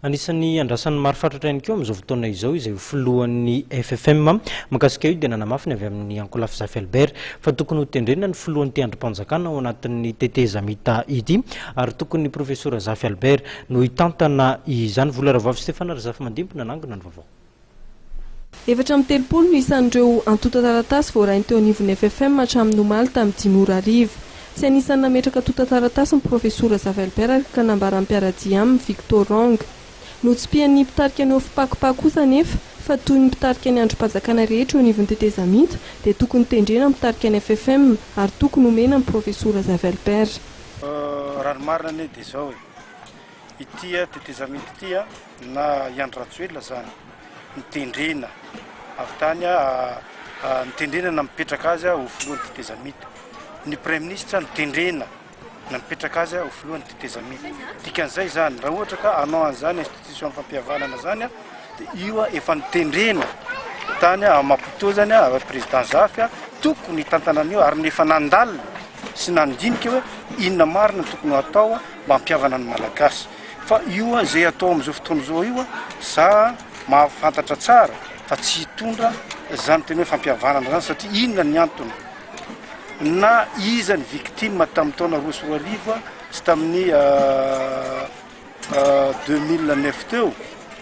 Anisan'ny andrasan'ny maro fatratra ihany koa amin'izao fotoana izao izay filohan'ny FFM makasika io dia nanamafiny avy amin'ny Ankolafy Zafy Albert fa tokony ho tendrena ny filohan'ny teandrim-panjakana ao anatin'ny teteza mita ity ary tokony ny profesora Zafy Albert no hitantana izany. Volaravavy Stefana Rizafy Mandimpona nangona ny vaovao. Efatra amby telopolo no isan'ireo antota taratasy voarainy teo anivon'ny FFM hatramin'ny omaly tamin'ny 10 ora arivo. Tsy anisany nametraka tota taratasy ny profesora Zafy Albert ka nambaran'ny mpiaradia aminy Victor Rong. Notsim-pian'ny mpitarika ny ofim-pakopako kosa nefa fa toy ny mpitarika ny androm-panjakana rehetra eo anivon'ny teteza mita dia tokony tendrena mpitarika ny FFM ary tokony omena ny profesora Zafy Albert. Raha ny marina anie dia izao ity teteza mita ity na Iandro Rajoelina zany nitendrena avy tany nitendrena na mipetraka azy ho filohan'ny teteza mita. Ny Premier Ministre nitendrena na mipetraka azy ho filohan'ny teteza mita. Dikan'izay zany raha ohatra ka anao an'izany institution fampihavanana zany dia io efa nitendrena tany Maputo zany président Zafy tokony hitantana an'io ary nefa nandalina sy nandinika hoe inona marina tokony atao mba hampihavana ny malagasy. Fa io zay atao amin'izao fotoana izao io za mahafantatra tsara fa tsy hitondra zany teny hoe fampihavanana zany satria inona ny antony na iza ny victime tamin'ny taona 2010 sy tamin'ny 2009 teo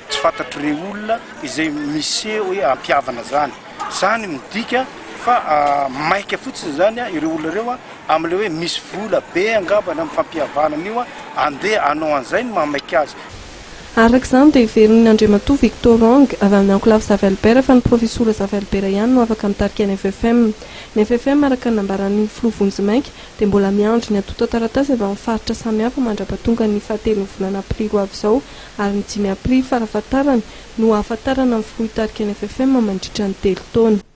tsy fantatry ireo olona izay misy hoe hampihavana zany midika fa maika fotsiny zany ireo olona ireo amin'ile hoe misy vola be angambany amin'ny fampihavanana io andeha anao an'izay ny mahamaika azy. Arak'izany dia heverin'ny Andriamatoa Victor Rong avy amin'ny Ankolafy Zafy Albert fa ny profesora Zafy Albert ihany no afaka mitarika ny FFM. Ny FFM araka ny nambaran'ny filoha-Vonjimaika dia mbola miandry ny antota taratasy avy amin'ny faritra samihafa mandrapatonga ny 7 volana aprily avy izao ary ny 5 aprily farafahatarany no ahafantarana ny filoha hitarika ny FFM mandritra ny 3 taona.